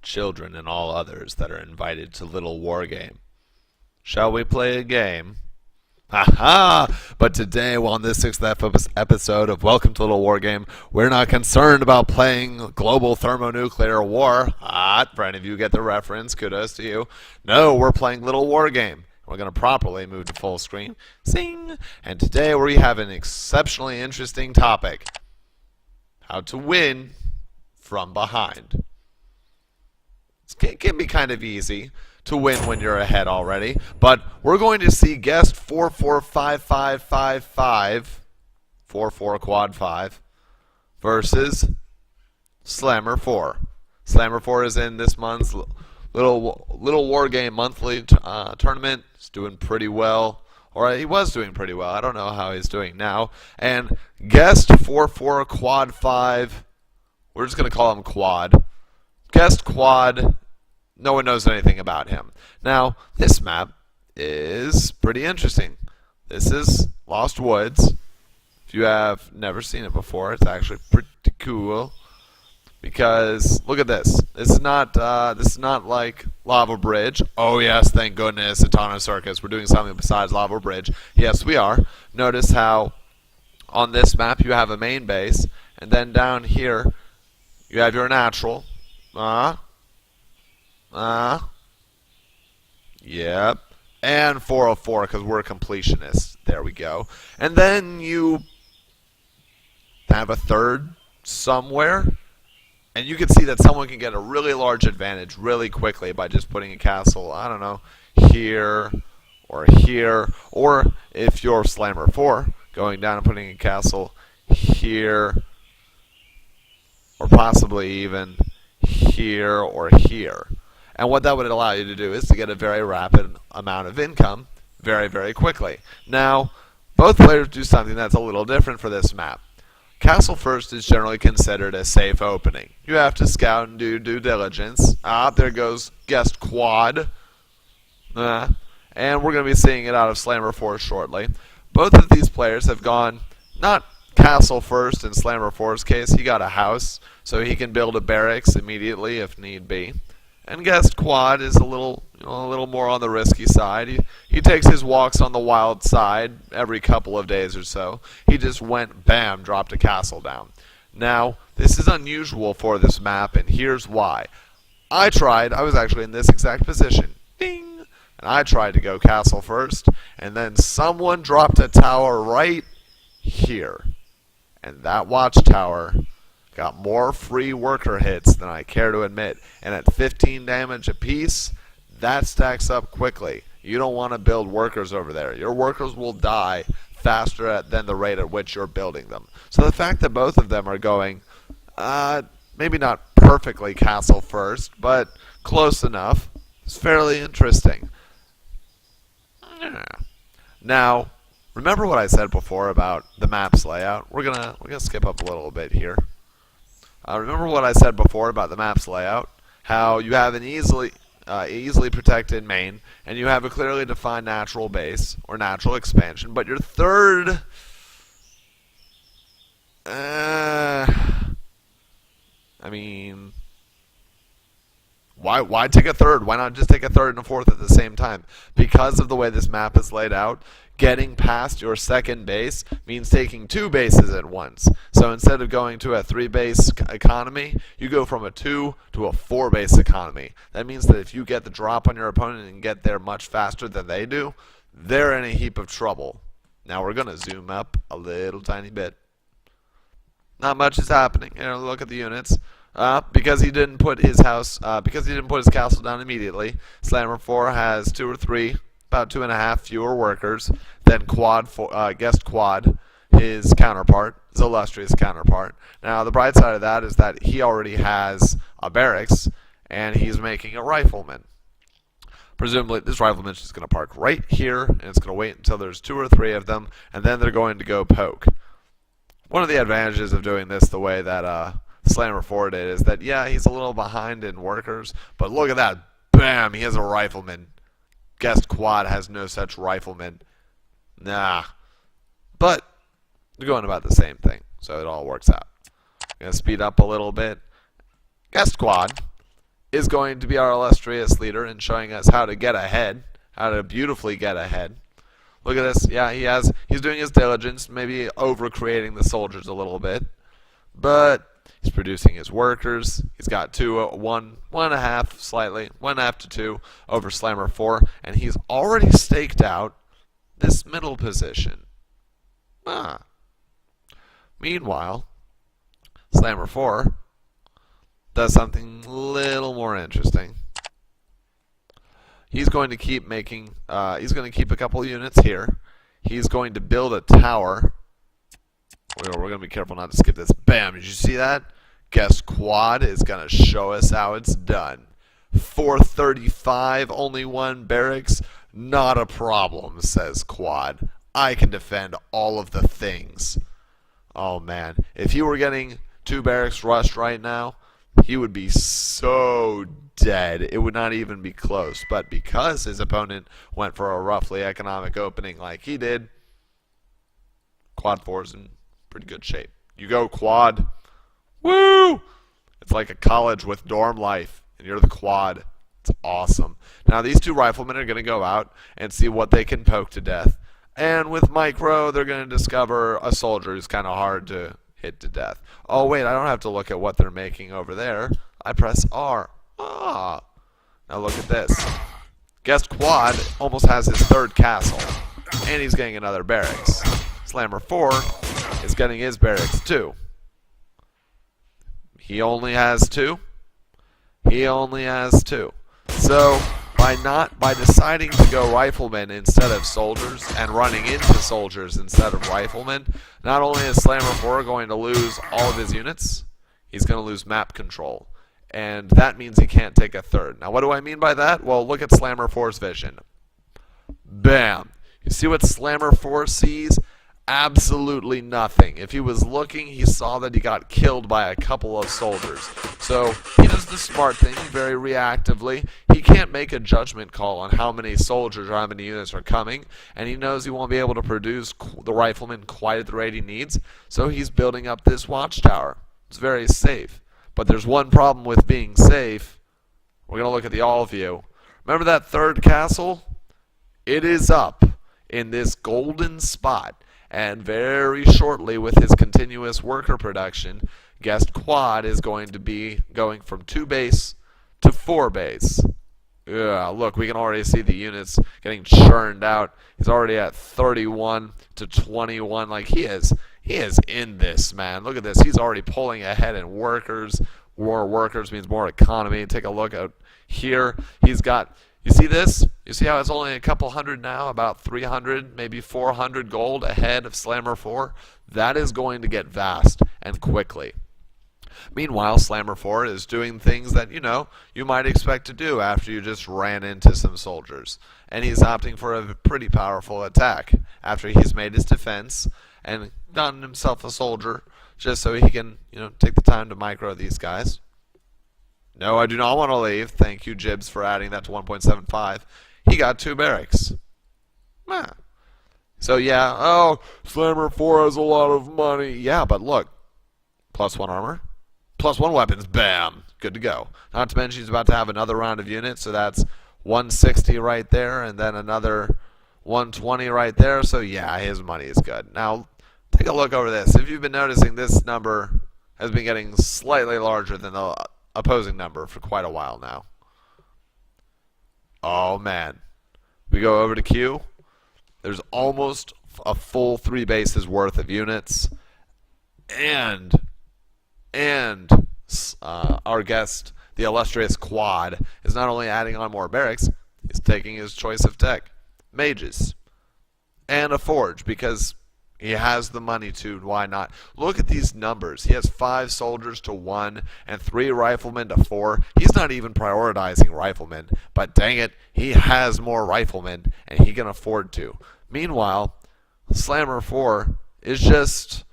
children and all others that are invited to Little War Game. Shall we play a game? Haha! But today, well, on this 6th episode of Welcome to Little War Game, we're not concerned about playing global thermonuclear war. For any of you who get the reference, kudos to you. No, we're playing Little War Game. We're going to properly move to full screen. Sing! And today we have an exceptionally interesting topic. How to win from behind. It can be kind of easy to win when you're ahead already, but we're going to see guest 445555 44 quad 5 versus Slammer4. Slammer4 is in this month's Little War Game monthly tournament. He's doing pretty well, or he was doing pretty well. I don't know how he's doing now. And guest 44 quad 5, we're just going to call him Quad. Guest Quad, no one knows anything about him. Now, this map is pretty interesting. This is Lost Woods. If you have never seen it before, it's actually pretty cool. Because look at this. This is not like Lava Bridge. Oh yes, thank goodness, Etana Circus. We're doing something besides Lava Bridge. Yes, we are. Notice how on this map you have a main base, and then down here you have your natural. Yep. And 404 because we're completionists. There we go. And then you have a third somewhere. And you can see that someone can get a really large advantage really quickly by just putting a castle, I don't know, here or here. Or if you're Slammer4, going down and putting a castle here. Or possibly even here or here. And what that would allow you to do is to get a very rapid amount of income very, very quickly. Now, both players do something that's a little different for this map. Castle first is generally considered a safe opening. You have to scout and do due diligence. There goes guest Quad. And we're going to be seeing it out of Slammer4 shortly. Both of these players have gone not castle first in Slammer4's case. He got a house, so he can build a barracks immediately if need be. And guest Quad is a little more on the risky side. He takes his walks on the wild side every couple of days or so. He just went, bam, dropped a castle down. Now, this is unusual for this map, and here's why. I was actually in this exact position. Ding! And I tried to go castle first, and then someone dropped a tower right here. And that watchtower got more free worker hits than I care to admit. And at 15 damage apiece, that stacks up quickly. You don't want to build workers over there. Your workers will die faster than the rate at which you're building them. So the fact that both of them are going, maybe not perfectly castle first, but close enough, is fairly interesting. Now, remember what I said before about the map's layout? We're gonna skip up a little bit here. Remember what I said before about the map's layout? How you have an easily protected main, and you have a clearly defined natural base, or natural expansion, but your third... Why take a third? Why not just take a third and a fourth at the same time? Because of the way this map is laid out, getting past your second base means taking two bases at once. So instead of going to a 3-base economy, you go from a 2 to a 4-base economy. That means that if you get the drop on your opponent and get there much faster than they do, they're in a heap of trouble. Now we're going to zoom up a little tiny bit. Not much is happening. Look at the units. Because he didn't put his castle down immediately, Slammer4 has 2 or 3, about 2.5 fewer workers than guest Quad, his counterpart, his illustrious counterpart. Now, the bright side of that is that he already has a barracks, and he's making a rifleman. Presumably, this rifleman's just going to park right here, and it's going to wait until there's 2 or 3 of them, and then they're going to go poke. One of the advantages of doing this the way that Slammer4 did is that, yeah, he's a little behind in workers, but look at that. Bam, he has a rifleman. Guest Quad has no such rifleman. Nah. But they're going about the same thing, so it all works out. I'm going to speed up a little bit. Guest Quad is going to be our illustrious leader in showing us how to get ahead, how to beautifully get ahead. Look at this. Yeah, he's doing his diligence, maybe over creating the soldiers a little bit, but he's producing his workers. He's got one and a half slightly, 1.5 to 2 over Slammer 4, and he's already staked out this middle position. Meanwhile, Slammer 4 does something a little more interesting. He's going to keep making, he's going to keep a couple units here. He's going to build a tower. We're going to be careful not to skip this. Bam, did you see that? Guess Quad is going to show us how it's done. 435, only one barracks. Not a problem, says Quad. I can defend all of the things. Oh man, if he were getting 2 barracks rushed right now, he would be so dead. It would not even be close. But because his opponent went for a roughly economic opening like he did, Quad 4's in pretty good shape. You go, Quad. Woo! It's like a college with dorm life, and you're the Quad. It's awesome. Now these 2 riflemen are going to go out and see what they can poke to death. And with Micro, they're going to discover a soldier who's kind of hard to hit to death. Oh, wait, I don't have to look at what they're making over there. I press R. Now look at this. Guest Quad almost has his 3rd castle. And he's getting another barracks. Slammer 4 is getting his barracks too. He only has 2. He only has 2. So by deciding to go riflemen instead of soldiers and running into soldiers instead of riflemen, not only is Slammer 4 going to lose all of his units, he's going to lose map control. And that means he can't take a 3rd. Now what do I mean by that? Well, look at Slammer 4's vision. Bam! You see what Slammer 4 sees? Absolutely nothing. If he was looking, he saw that he got killed by a couple of soldiers. So he does the smart thing very reactively. He can't make a judgment call on how many soldiers or how many units are coming, and he knows he won't be able to produce the riflemen quite at the rate he needs, so he's building up this watchtower. It's very safe. But there's one problem with being safe. We're going to look at the all view. Remember that 3rd castle? It is up in this golden spot. And very shortly, with his continuous worker production, Guest Quad is going to be going from 2 base to 4 base. Yeah, look, we can already see the units getting churned out. He's already at 31 to 21. Like, he is in this, man. Look at this. He's already pulling ahead in workers. More workers means more economy. Take a look out here. He's got... You see this? You see how it's only a couple hundred now, about 300, maybe 400 gold ahead of Slammer 4? That is going to get vast and quickly. Meanwhile, Slammer 4 is doing things that, you might expect to do after you just ran into some soldiers. And he's opting for a pretty powerful attack after he's made his defense and gotten himself a soldier just so he can, take the time to micro these guys. No, I do not want to leave. Thank you, Jibs, for adding that to 1.75. He got 2 barracks. So, yeah, Slammer 4 has a lot of money. Yeah, but look, +1 armor, +1 weapons, bam, good to go. Not to mention he's about to have another round of units, so that's 160 right there, and then another 120 right there. So, yeah, his money is good. Now, take a look over this. If you've been noticing, this number has been getting slightly larger than the opposing number for quite a while now. Oh man, we go over to Q. There's almost a full 3 bases worth of units, and our guest, the illustrious Quad, is not only adding on more barracks, he's taking his choice of tech, mages, and a forge, because he has the money to. Why not? Look at these numbers. He has 5 soldiers to 1 and 3 riflemen to 4. He's not even prioritizing riflemen, but dang it, he has more riflemen, and he can afford to. Meanwhile, Slammer 4 is just...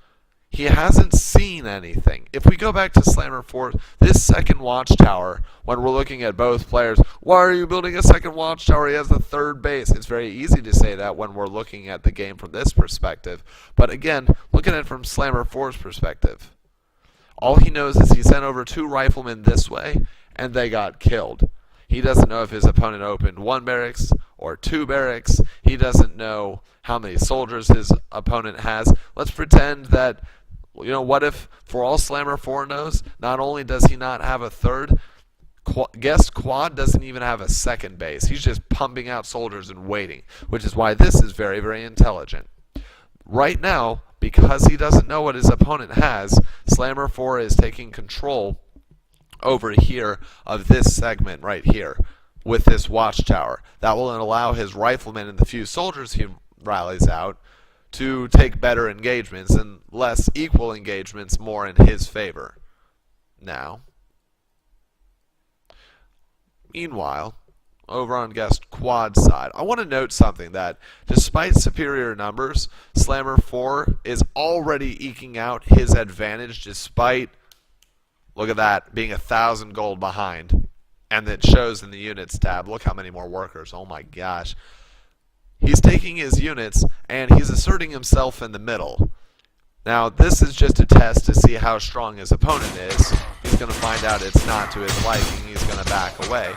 he hasn't seen anything. If we go back to Slammer 4, this second watchtower, when we're looking at both players, why are you building a second watchtower? He has the 3rd base. It's very easy to say that when we're looking at the game from this perspective. But again, look at it from Slammer 4's perspective. All he knows is he sent over 2 riflemen this way, and they got killed. He doesn't know if his opponent opened 1 barracks or 2 barracks. He doesn't know how many soldiers his opponent has. Let's pretend that, what if, for all Slammer 4 knows, not only does he not have a third, guest Quad doesn't even have a second base. He's just pumping out soldiers and waiting, which is why this is very, very intelligent. Right now, because he doesn't know what his opponent has, Slammer 4 is taking control over here of this segment right here with this watchtower. That will allow his riflemen and the few soldiers he rallies out to take better engagements and less equal engagements more in his favor. Now, meanwhile, over on guest Quad side, I want to note something, that despite superior numbers, Slammer 4 is already eking out his advantage despite, look at that, being 1,000 gold behind. And it shows in the units tab. Look how many more workers. Oh my gosh. He's taking his units and he's asserting himself in the middle. Now, this is just a test to see how strong his opponent is. He's going to find out it's not to his liking. He's going to back away.